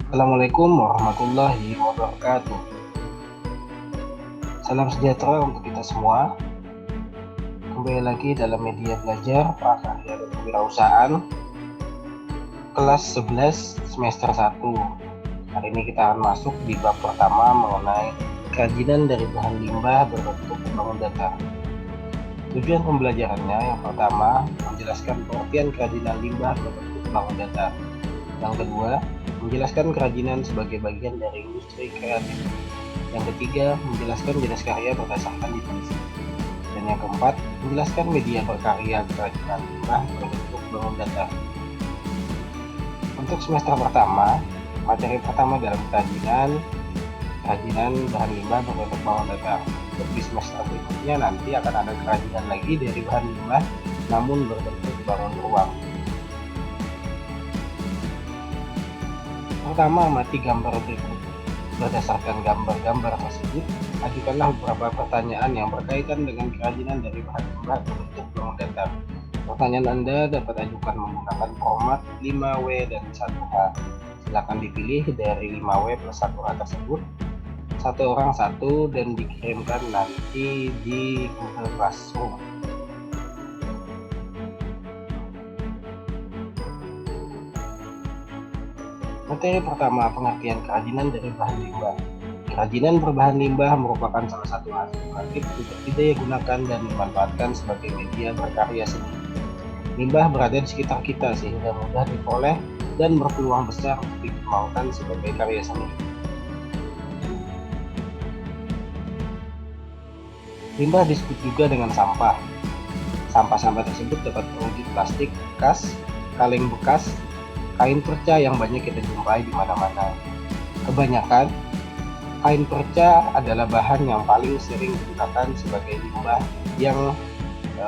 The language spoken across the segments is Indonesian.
Assalamualaikum warahmatullahi wabarakatuh. Salam sejahtera untuk kita semua. Kembali lagi dalam media belajar prakarya dan kewirausahaan kelas 11 semester 1. Hari ini kita akan masuk di bab pertama mengenai kerajinan dari bahan limbah berbentuk bangun datar. Tujuan pembelajarannya yang pertama menjelaskan pengertian kerajinan limbah berbentuk bangun datar. Yang kedua, menjelaskan kerajinan sebagai bagian dari industri kreatif. Yang ketiga, menjelaskan jenis karya berdasarkan definisi. Dan yang keempat, menjelaskan media berkarya kerajinan limbah berbentuk bangun datar. Untuk semester pertama, materi pertama dalam kerajinan bahan limbah berbentuk bangun datar. Untuk di semester berikutnya nanti akan ada kerajinan lagi dari bahan limbah namun berbentuk bangun ruang. Pertama, amati gambar berikut. Berdasarkan gambar-gambar tersebut, ajukanlah beberapa pertanyaan yang berkaitan dengan kerajinan dari bahan limbah berbentuk bangun datar. Pertanyaan Anda dapat ajukan menggunakan format 5W dan 1H. Silakan dipilih dari 5W plus 1H tersebut, satu orang satu, dan dikirimkan nanti di Google Classroom. Materi pertama, pengertian kerajinan dari bahan limbah. Kerajinan berbahan limbah merupakan salah satu hasil kreatif untuk didaya gunakan dan dimanfaatkan sebagai media berkarya seni. Limbah berada di sekitar kita sehingga mudah diperoleh dan berpeluang besar untuk dikembangkan sebagai karya seni. Limbah disebut juga dengan sampah. Sampah-sampah tersebut dapat berwujud plastik bekas, kaleng bekas, kain perca yang banyak kita jumpai di mana-mana. Kebanyakan, kain perca adalah bahan yang paling sering digunakan sebagai limbah yang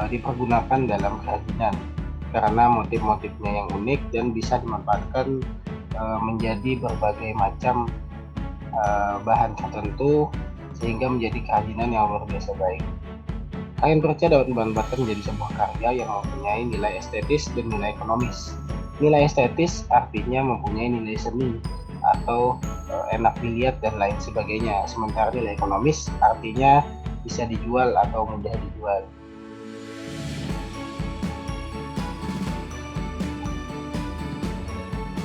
dipergunakan dalam kerajinan karena motif-motifnya yang unik dan bisa dimanfaatkan menjadi berbagai macam bahan tertentu sehingga menjadi kerajinan yang luar biasa baik. Kain perca dapat dimanfaatkan menjadi sebuah karya yang mempunyai nilai estetis dan nilai ekonomis. Nilai estetis artinya mempunyai nilai seni atau enak dilihat dan lain sebagainya. Sementara nilai ekonomis artinya bisa dijual atau mudah dijual.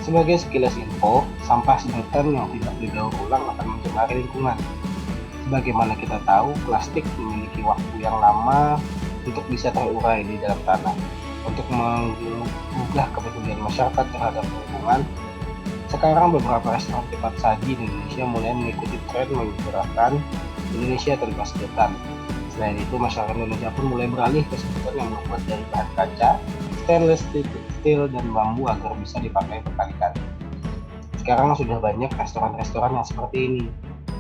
Sebagai sekilas info, sampah sedotan yang tidak didaur ulang akan mencemari lingkungan. Sebagaimana kita tahu, plastik memiliki waktu yang lama untuk bisa terurai di dalam tanah. Untuk menggugah kepedulian masyarakat terhadap lingkungan, sekarang beberapa restoran cepat saji di Indonesia mulai mengikuti tren menggunakan Indonesia tanpa sedotan. Selain itu, masyarakat Indonesia pun mulai beralih ke sedotan yang terbuat dari bahan kaca, stainless steel, dan bambu agar bisa dipakai berkali-kali. Sekarang sudah banyak restoran-restoran yang seperti ini,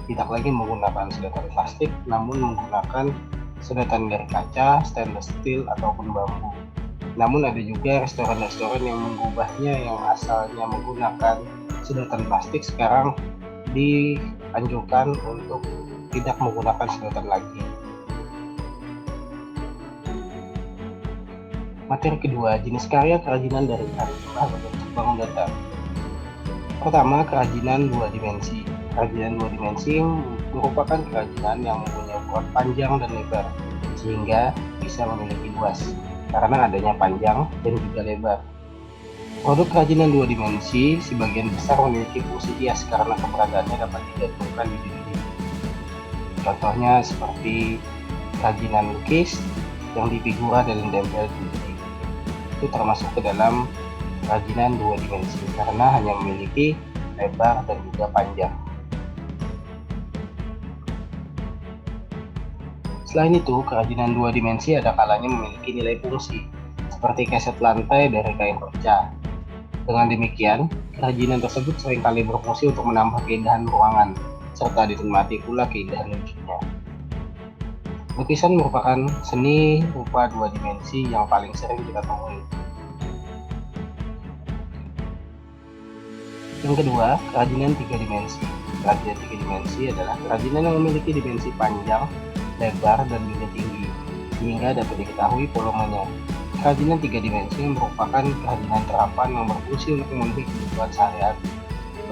tidak lagi menggunakan sedotan plastik, namun menggunakan sedotan dari kaca, stainless steel, ataupun bambu. Namun ada juga restoran-restoran yang mengubahnya yang asalnya menggunakan sedotan plastik sekarang dianjurkan untuk tidak menggunakan sedotan lagi. Materi kedua, jenis karya kerajinan dari bahan limbah berbentuk bangun datar. Pertama, kerajinan dua dimensi. Kerajinan dua dimensi merupakan kerajinan yang mempunyai ukuran panjang dan lebar, sehingga bisa memiliki luas karena adanya panjang dan juga lebar. Produk kerajinan dua dimensi sebagian besar memiliki fungsi hias karena keberadaannya dapat digantungkan di dinding. Contohnya seperti kerajinan lukis yang difigura dan ditempel di dinding. Itu termasuk ke dalam kerajinan dua dimensi karena hanya memiliki lebar dan juga panjang. Selain itu, kerajinan dua dimensi ada kalanya memiliki nilai fungsi, seperti keset lantai dari kain perca. Dengan demikian, kerajinan tersebut seringkali berfungsi untuk menambah keindahan ruangan, serta dinikmati pula keindahan wujudnya. Lukisan merupakan seni rupa dua dimensi yang paling sering kita temui. Yang kedua, kerajinan tiga dimensi. Kerajinan tiga dimensi adalah kerajinan yang memiliki dimensi panjang, lebar, dan juga tinggi, sehingga dapat diketahui volumenya. Kerajinan tiga dimensi merupakan kerajinan terapan yang berfungsi untuk memenuhi kebutuhan sehari-hari,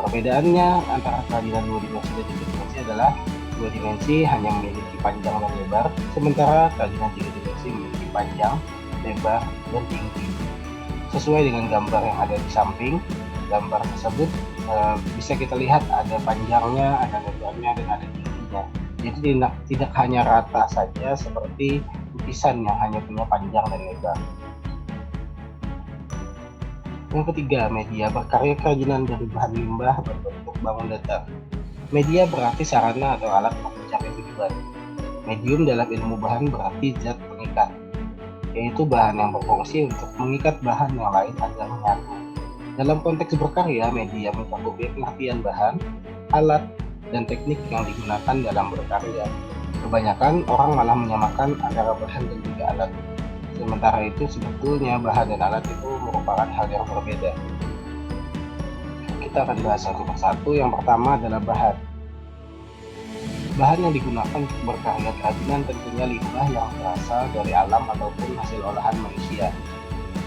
Perbedaannya antara kerajinan dua dimensi dan tiga dimensi adalah dua dimensi hanya memiliki panjang dan lebar, sementara kerajinan tiga dimensi memiliki panjang, lebar, dan tinggi. Sesuai dengan gambar yang ada di samping, gambar tersebut bisa kita lihat ada panjangnya, ada lebarnya, dan ada tingginya. Jadi tidak hanya rata saja seperti lukisan yang hanya punya panjang dan lebar. Yang ketiga, media berkarya kerajinan dari bahan limbah berbentuk bangun datar. Media berarti sarana atau alat untuk mencapai tujuan. Medium dalam ilmu bahan berarti zat pengikat, yaitu bahan yang berfungsi untuk mengikat bahan yang lain agar menyatu. Dalam konteks berkarya, media mencakup pengertian bahan, alat, dan teknik yang digunakan dalam berkarya. Kebanyakan orang malah menyamakan antara bahan dan juga alat. Sementara itu sebetulnya bahan dan alat itu merupakan hal yang berbeda. Kita akan bahas satu persatu. Yang pertama adalah bahan. Bahan yang digunakan untuk berkarya kerajinan tentunya limbah yang berasal dari alam ataupun hasil olahan manusia.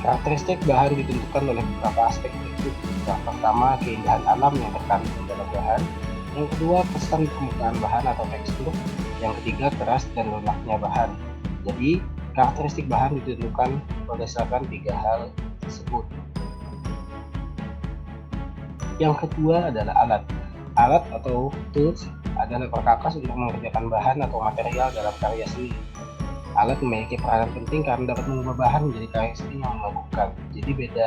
Karakteristik bahan ditentukan oleh beberapa aspek berikut. Yang pertama, keindahan alam yang terkandung dalam bahan. Yang kedua, kesan permukaan bahan atau tekstur. Yang ketiga, keras dan lunaknya bahan. Jadi, karakteristik bahan ditentukan berdasarkan tiga hal tersebut. Yang kedua adalah alat. Alat atau tools adalah perkakas untuk mengerjakan bahan atau material dalam karya seni. Alat memiliki peranan penting karena dapat mengubah bahan menjadi karya seni yang menakjubkan. Jadi beda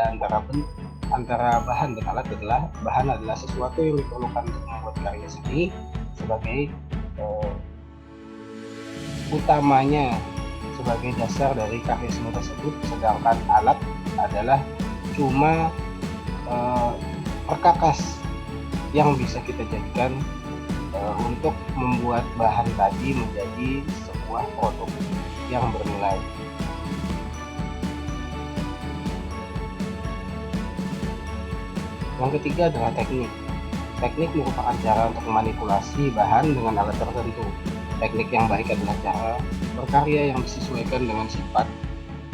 antara bahan dan alat adalah bahan adalah sesuatu yang diperlukan untuk membuat karya seni sebagai utamanya sebagai dasar dari karya seni tersebut, sedangkan alat adalah cuma perkakas yang bisa kita jadikan untuk membuat bahan tadi menjadi sebuah produk yang bernilai. Yang ketiga adalah teknik. Teknik merupakan cara untuk memanipulasi bahan dengan alat tertentu. Teknik yang baik adalah cara berkarya yang disesuaikan dengan sifat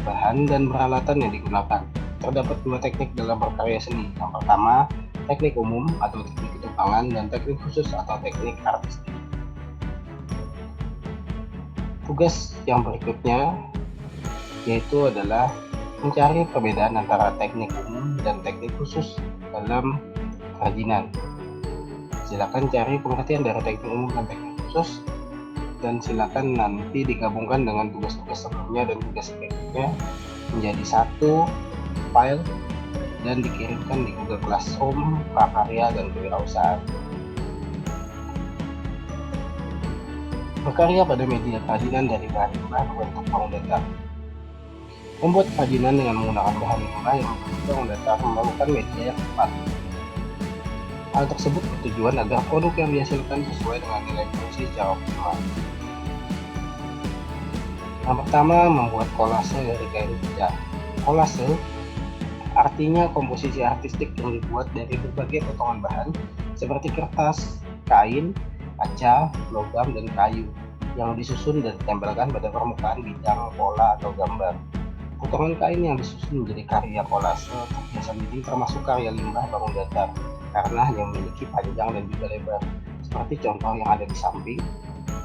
bahan dan peralatan yang digunakan. Terdapat dua teknik dalam berkarya seni. Yang pertama, teknik umum atau teknik ketukangan, dan teknik khusus atau teknik artistik. Tugas yang berikutnya yaitu adalah mencari perbedaan antara teknik umum dan teknik khusus dalam kerajinan. Silakan cari pengertian dari teknik umum dan teknik khusus, dan silakan nanti digabungkan dengan tugas-tugas sebelumnya dan tugas berikutnya menjadi satu file dan dikirimkan di Google Classroom, prakarya, dan kewirausahaan. Berkarya pada media kerajinan dari bahan limbah berbentuk bangun datar. Membuat kerajinan dengan menggunakan bahan limbah yang berbentuk bangun datar memerlukan media yang tepat. Hal tersebut bertujuan agar produk yang dihasilkan sesuai dengan nilai fungsi secara optimal. Yang pertama, membuat kolase dari kain pecah. Kolase artinya komposisi artistik yang dibuat dari berbagai potongan bahan seperti kertas, kain, kaca, logam, dan kayu yang disusun dan ditempelkan pada permukaan bidang, pola, atau gambar. Potongan kain yang disusun menjadi karya kolase untuk hiasan dinding termasuk karya limbah bangun datar karena hanya memiliki panjang dan juga lebar. Seperti contoh yang ada di samping,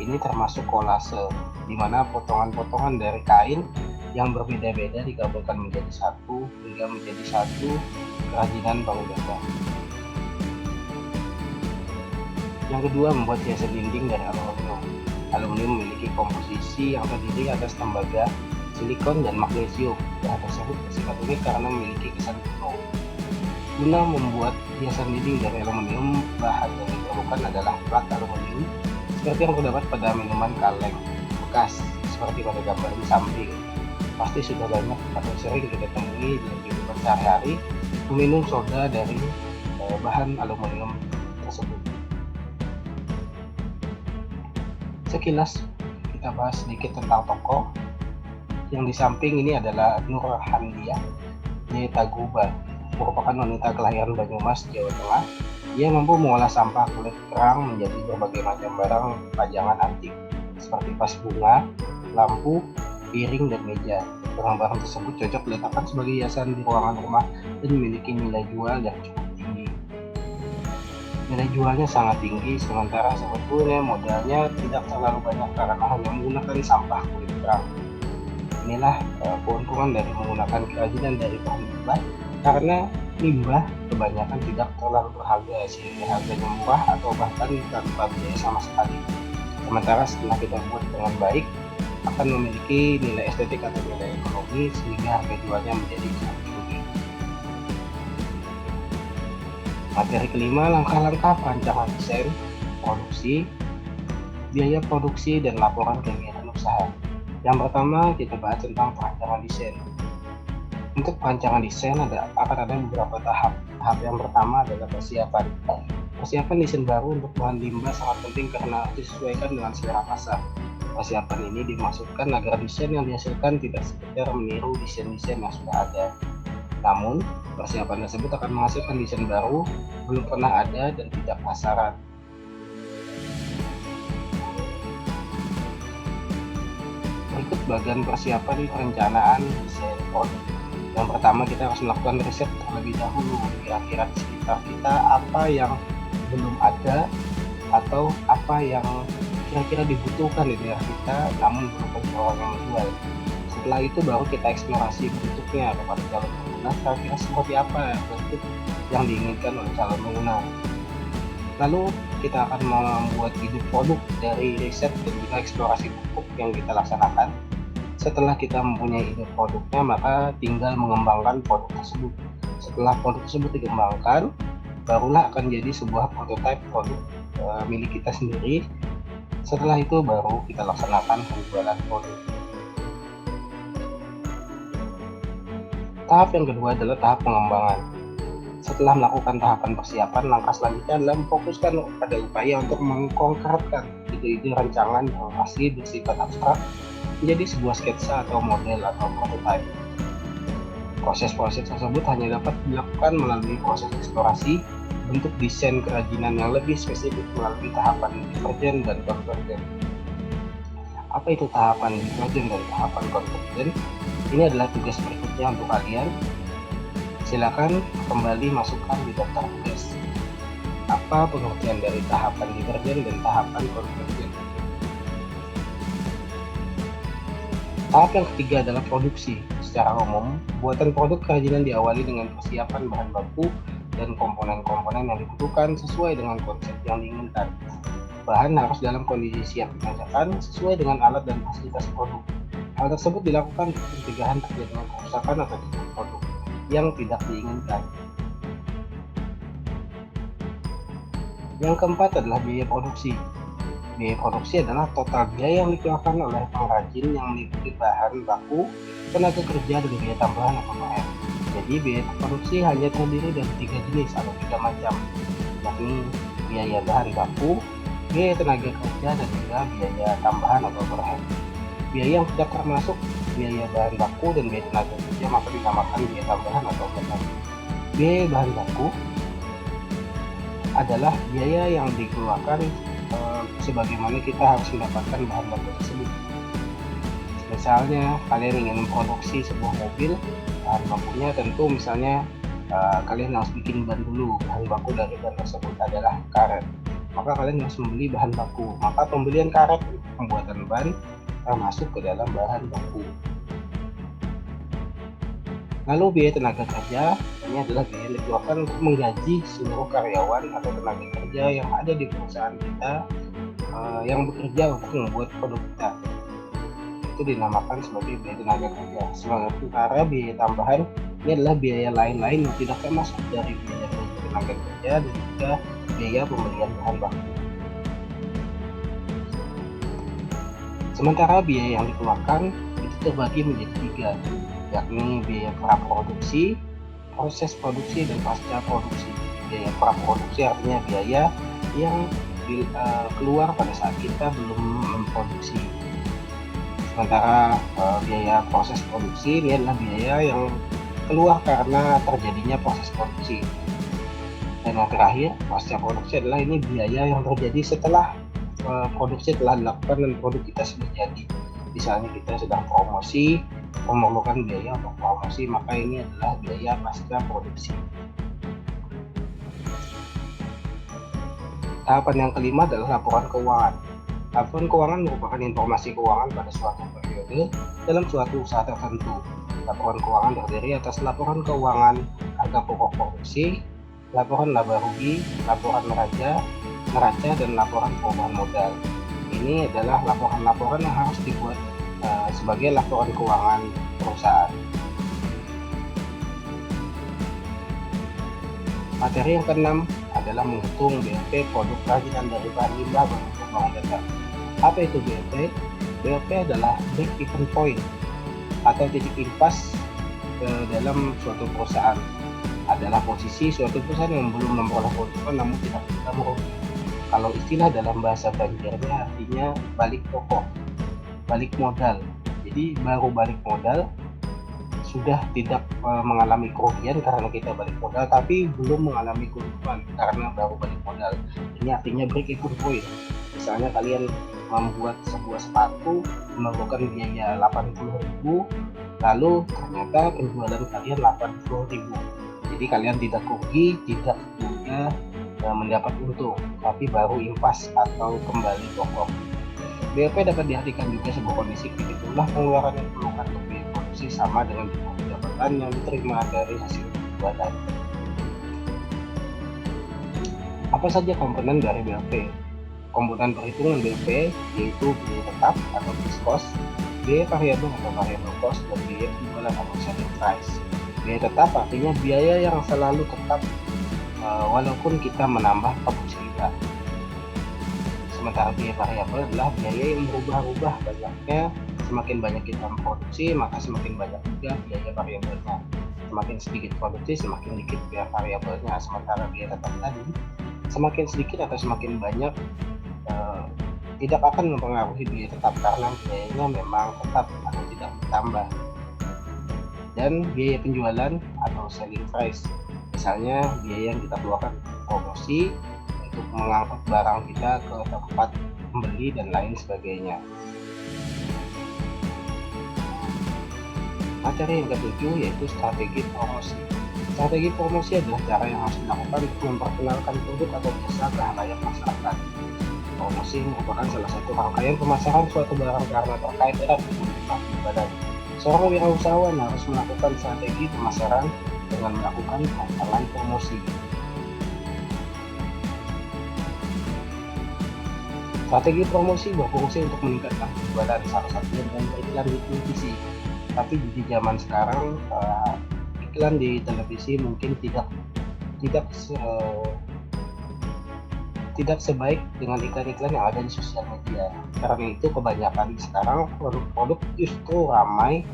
ini termasuk kolase, di mana potongan-potongan dari kain yang berbeda-beda digabungkan menjadi satu hingga menjadi satu kerajinan bangun datar. Yang kedua, membuat hiasan dinding dari aluminium. Aluminium memiliki komposisi yang terdiri atas tembaga, silikon, dan magnesium. Bahan tersebut bersifat unik karena memiliki kesan kuno. Guna membuat hiasan dinding dari aluminium, bahan yang diperlukan adalah plat aluminium seperti yang terdapat pada minuman kaleng bekas seperti pada gambar di samping. Pasti sudah banyak atau sering kita temui dalam kehidupan sehari-hari meminum soda dari bahan aluminium tersebut. Sekilas kita bahas sedikit tentang tokoh. Yang di samping ini adalah Nur Handiah Nyetaguba, merupakan wanita kelahiran Banyumas, Jawa Tengah. Ia mampu mengolah sampah kulit kerang menjadi berbagai macam barang pajangan antik seperti vas bunga, lampu, piring, dan meja. Barang-barang tersebut cocok diletakkan sebagai hiasan di ruangan rumah dan memiliki nilai jual yang cukup tinggi. nilai jualnya sangat tinggi, sementara sebetulnya modalnya tidak terlalu banyak karena hanya menggunakan sampah kulit kerang. Inilah keuntungan dari menggunakan kerajinan dari bahan limbah, karena limbah kebanyakan tidak terlalu berharga sehingga harganya murah atau bahkan tanpa biaya sama sekali. Sementara setelah kita buat dengan baik, akan memiliki nilai estetik atau nilai ekonomi sehingga harga jualnya menjadi sangat tinggi. Materi kelima, langkah-langkah perancangan desain, produksi, biaya produksi, dan laporan kegiatan usaha. Yang pertama, kita bahas tentang perancangan desain. Untuk perancangan desain akan ada beberapa tahap. Tahap yang pertama adalah persiapan. Persiapan desain baru untuk bahan limbah sangat penting karena harus disesuaikan dengan selera pasar. Persiapan ini dimaksudkan agar desain yang dihasilkan tidak sekedar meniru desain-desain yang sudah ada. Namun, persiapan tersebut akan menghasilkan desain baru, belum pernah ada dan tidak pasaran. Berikut bagian persiapan perencanaan desain produk. Yang pertama, kita harus melakukan riset terlebih dahulu. Kira-kira di sekitar kita apa yang belum ada atau apa yang kira-kira dibutuhkan di daerah kita namun belum banyak orang yang menjual. Setelah itu baru kita eksplorasi bentuknya kepada calon pengguna, kira-kira seperti apa bentuk yang diinginkan oleh calon pengguna. Lalu kita akan membuat ide produk dari riset dan juga eksplorasi bentuk yang kita laksanakan. Setelah kita mempunyai ide produknya, maka tinggal mengembangkan produk tersebut. Setelah produk tersebut dikembangkan, barulah akan jadi sebuah prototipe produk milik kita sendiri. Setelah itu baru kita laksanakan penjualan produk. Tahap yang kedua adalah tahap pengembangan. Setelah melakukan tahapan persiapan, langkah selanjutnya adalah memfokuskan pada upaya untuk mengkonkretkan ide-ide rancangan yang masih bersifat abstrak menjadi sebuah sketsa atau model atau prototipe. Proses-proses tersebut hanya dapat dilakukan melalui proses eksplorasi bentuk desain kerajinan yang lebih spesifik melalui tahapan divergen dan konvergen. Apa itu tahapan divergen dan tahapan konvergen? Ini adalah tugas berikutnya untuk kalian. Silakan kembali masukkan di daftar tugas. Apa pengertian dari tahapan divergen dan tahapan konvergen? Tahap yang ketiga adalah produksi. Secara umum, buatan produk kerajinan diawali dengan persiapan bahan baku dan komponen-komponen yang dibutuhkan sesuai dengan konsep yang diinginkan. Bahan harus dalam kondisi siap dikerjakan sesuai dengan alat dan fasilitas produk. Hal tersebut dilakukan untuk pencegahan terjadinya kerusakan atau defek produk yang tidak diinginkan. Yang keempat adalah biaya produksi. Biaya produksi adalah total biaya yang dikeluarkan oleh pengrajin yang meliputi bahan baku, tenaga kerja, dan biaya tambahan atau overhead. Jadi biaya produksi hanya terdiri dari 3 jenis atau 3 macam, yakni biaya bahan baku, biaya tenaga kerja, dan juga biaya tambahan atau overhead. Biaya yang tidak termasuk biaya bahan baku dan biaya tenaga kerja maka dinamakan biaya tambahan atau overhead. Biaya bahan baku adalah biaya yang dikeluarkan sebagaimana kita harus mendapatkan bahan baku tersebut. Misalnya kalian ingin memproduksi sebuah mobil, bahan bakunya tentu misalnya kalian harus bikin ban dulu. Bahan baku dari ban tersebut adalah karet, maka kalian harus membeli bahan baku. Maka pembelian karet untuk pembuatan ban masuk ke dalam bahan baku. Lalu biaya tenaga kerja ini adalah biaya yang dikeluarkan untuk menggaji seluruh karyawan atau tenaga kerja yang ada di perusahaan kita yang bekerja untuk membuat produk kita. Itu dinamakan sebagai biaya tenaga kerja. Sementara biaya tambahan ini adalah biaya lain-lain yang tidak termasuk dari biaya tenaga kerja dan juga biaya pembelian bahan baku. Sementara biaya yang dikeluarkan itu terbagi menjadi 3, yakni biaya praproduksi, proses produksi, dan pasca produksi. Biaya praproduksi artinya biaya yang keluar pada saat kita belum memproduksi. Sementara biaya proses produksi ini adalah biaya yang keluar karena terjadinya proses produksi. Dan yang terakhir, pasca produksi adalah ini biaya yang terjadi setelah produksi telah dilakukan dan produk kita sudah jadi. Misalnya kita sedang promosi, memerlukan biaya untuk promosi, maka ini adalah biaya pasca produksi. Tahapan yang kelima adalah laporan keuangan. Laporan keuangan merupakan informasi keuangan pada suatu periode dalam suatu usaha tertentu. Laporan keuangan terdiri atas laporan keuangan harga pokok produksi, laporan laba rugi, laporan neraca, dan laporan perubahan modal. Ini adalah laporan-laporan yang harus dibuat sebagai laporan keuangan perusahaan. Materi yang keenam adalah menghitung BLP produk kerajinan dari bahan limbah berbentuk bangun datar. Apa itu BLP? BLP adalah break even point atau titik impas dalam suatu perusahaan. Adalah posisi suatu perusahaan yang belum memperoleh keuntungan namun tidak bisa merugi. Kalau istilah dalam bahasa Banjarnya artinya balik pokok, balik modal. Jadi baru balik modal, sudah tidak mengalami kerugian karena kita balik modal, tapi belum mengalami keuntungan karena baru balik modal. Ini artinya break even point. Misalnya kalian membuat sebuah sepatu memerlukan biaya 80.000, lalu ternyata penjualan kalian 80.000. Jadi kalian tidak rugi, tidak juga mendapat untung, tapi baru impas atau kembali pokok. BLP dapat diartikan juga sebuah kondisi ketika jumlah pengeluaran yang diperlukan untuk biaya produksi sama dengan jumlah pendapatan yang diterima dari hasil penjualan. Apa saja komponen dari BLP? Komponen perhitungan BLP yaitu biaya tetap atau fixed cost, biaya variabel atau variable cost, dan biaya penjualan atau selling price. Biaya tetap artinya biaya yang selalu tetap walaupun kita menambah produksi kita. Sementara biaya variabel adalah biaya yang berubah-ubah banyaknya. Semakin banyak kita memproduksi, maka semakin banyak juga biaya variabelnya. Semakin sedikit produksi, semakin sedikit biaya variabelnya. Sementara biaya tetap tadi, semakin sedikit atau semakin banyak tidak akan mempengaruhi biaya tetap karena biayanya memang tetap atau tidak bertambah. Dan biaya penjualan atau selling price, misalnya biaya yang kita keluarkan promosi untuk mengangkut barang kita ke tempat pembeli dan lain sebagainya. Materi yang ketujuh yaitu strategi promosi. Strategi promosi adalah cara yang harus dilakukan untuk memperkenalkan produk atau jasa ke halayak masyarakat. Promosi merupakan salah satu rangkaian pemasaran suatu barang karena terkait erat dengan badan. Seorang wirausahawan harus melakukan strategi pemasaran dengan melakukan hantaran promosi. Strategi promosi berfungsi untuk meningkatkan penjualan, salah satunya dengan beriklan di televisi. Tapi di zaman sekarang iklan di televisi mungkin tidak sebaik dengan iklan-iklan yang ada di sosial media. Karena itu kebanyakan sekarang produk-produk justru ramai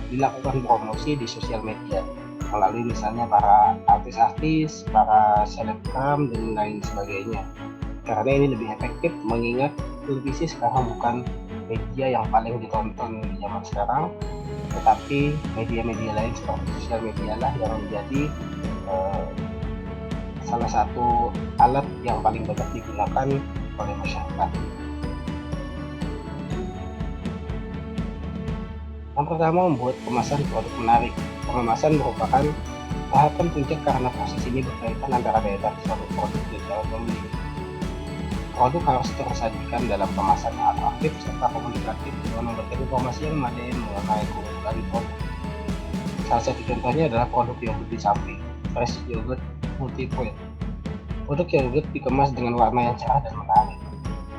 dilakukan promosi di sosial media melalui misalnya para artis-artis, para selebgram dan lain sebagainya. Karena ini lebih efektif mengingat televisi sekarang bukan media yang paling ditonton di zaman sekarang, tetapi media-media lain seperti sosial media lah yang menjadi salah satu alat yang paling banyak digunakan oleh masyarakat. Yang pertama, membuat kemasan produk menarik. Pengemasan merupakan tahapan puncak karena proses ini berkaitan antara daya tarik suatu produk dan calon pembeli. Produk harus tersajikan dalam kemasan yang atraktif serta komunikatif dengan memberikan informasi yang memadai mengenai keunggulan produk. Salah satu contohnya adalah produk yogurt di samping, fresh yogurt multi-point. Produk yogurt dikemas dengan warna yang cerah dan menarik.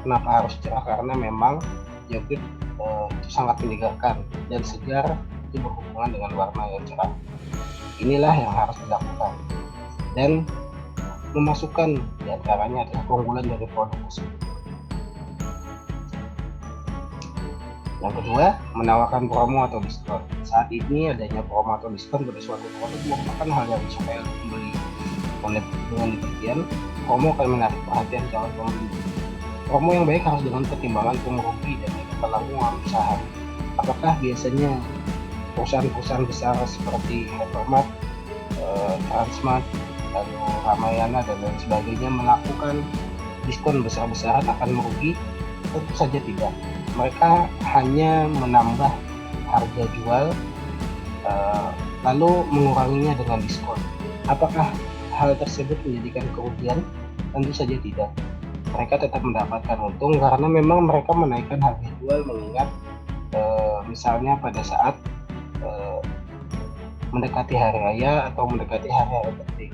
Kenapa harus cerah? Karena memang yogurt itu sangat menyegarkan dan segar, itu berhubungan dengan warna yang cerah. Inilah yang harus dilakukan. Dan memasukkan diantaranya adalah keunggulan dari produk tersebut. Yang kedua, menawarkan promo atau diskon. Saat ini adanya promo atau diskon pada suatu produk merupakan hal yang disukai oleh pembeli. Dengan demikian, promo akan menarik perhatian calon pembeli. Promo yang baik harus dengan pertimbangan untung rugi dan kelangsungan usaha. Apakah biasanya perusahaan-perusahaan besar seperti Hypermart, Transmart, lalu Ramayana dan lain sebagainya melakukan diskon besar-besaran akan merugi? Tentu saja tidak. Mereka hanya menambah harga jual lalu menguranginya dengan diskon. Apakah hal tersebut menjadikan kerugian? Tentu saja tidak. Mereka tetap mendapatkan untung karena memang mereka menaikkan harga jual mengingat misalnya pada saat mendekati hari raya atau mendekati hari-hari penting.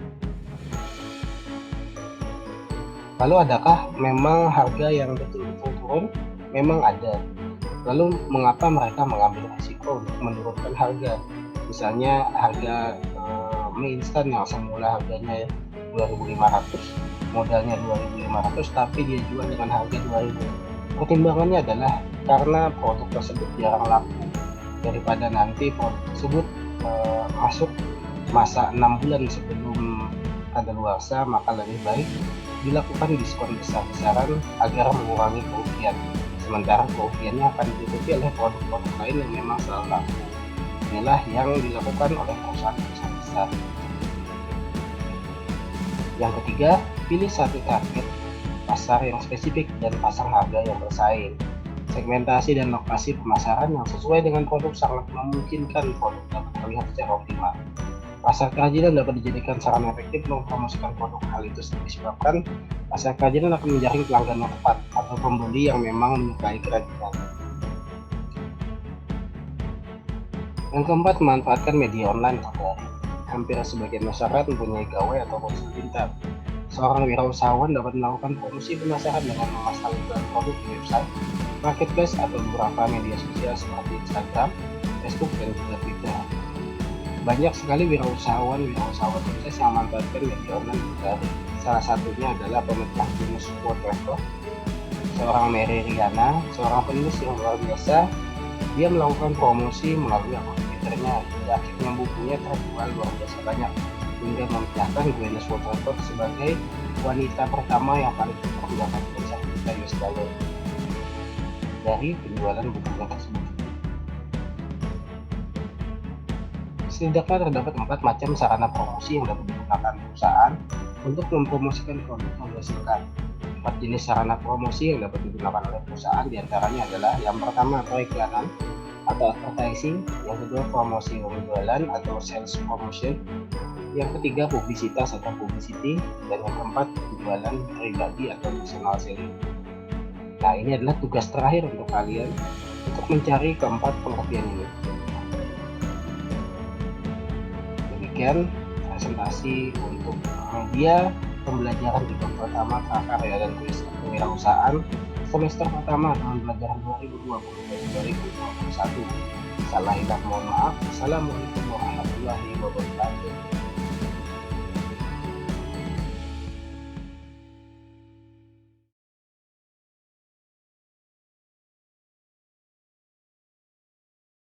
Lalu adakah memang harga yang betul-betul turun? Memang ada. Lalu mengapa mereka mengambil risiko untuk menurunkan harga? Misalnya harga mie instan yang semula harganya 2.500, modalnya 2.500 tapi dia jual dengan harga 2.000. Pertimbangannya adalah karena produk tersebut jarang laku, daripada nanti produk tersebut masuk masa 6 bulan sebelum kadaluarsa, maka lebih baik dilakukan diskon besar-besaran agar mengurangi kerugian. Sementara kerugiannya akan ditutupi oleh produk-produk lain yang memang selalu laku. Inilah yang dilakukan oleh perusahaan-perusahaan besar. Yang ketiga, pilih satu target pasar yang spesifik dan pasang harga yang bersaing. Segmentasi dan lokasi pemasaran yang sesuai dengan produk sangat memungkinkan produk dapat terlihat secara optimal. Pasar kerajinan dapat dijadikan sarana efektif mempromosikan produk. Hal itu disebabkan pasar kerajinan akan menjaring pelanggan yang tepat atau pembeli yang memang menyukai kerajinan. Yang keempat, memanfaatkan media online atau daring. Hampir sebagian masyarakat mempunyai gawai atau ponsel pintar. Seorang wirausahawan dapat melakukan promosi pemasaran dengan memasang iklan produk di website, marketplace, atau beberapa media sosial seperti Instagram, Facebook, dan juga Twitter. Banyak sekali wirausahawan sukses yang memanfaatkan media online daring. Salah satunya adalah pemegang Guinness World Record, seorang Mary Riana, seorang penulis yang luar biasa. Dia melakukan promosi melalui akun Twitternya, hingga akhirnya bukunya terjual luar biasa banyak, hingga memecahkan Guinness World Record sebagai wanita pertama yang paling cepat mendapatkan $1 dari penjualan bukunya tersebut. Setidaknya terdapat 4 macam sarana promosi yang dapat digunakan perusahaan untuk mempromosikan produk yang dihasilkan. 4 jenis sarana promosi yang dapat digunakan oleh perusahaan diantaranya adalah yang pertama periklanan atau advertising, yang kedua promosi penjualan atau sales promotion, yang ketiga publisitas atau publicity, dan yang keempat penjualan pribadi atau personal selling. Nah, ini adalah tugas terakhir untuk kalian untuk mencari keempat pengertian ini. Demikian presentasi untuk media pembelajaran di bab pertama prakarya dan kewirausahaan semester pertama tahun pelajaran 2020-2021. Salah hilaf mohon maaf. Assalamualaikum warahmatullahi wabarakatuh.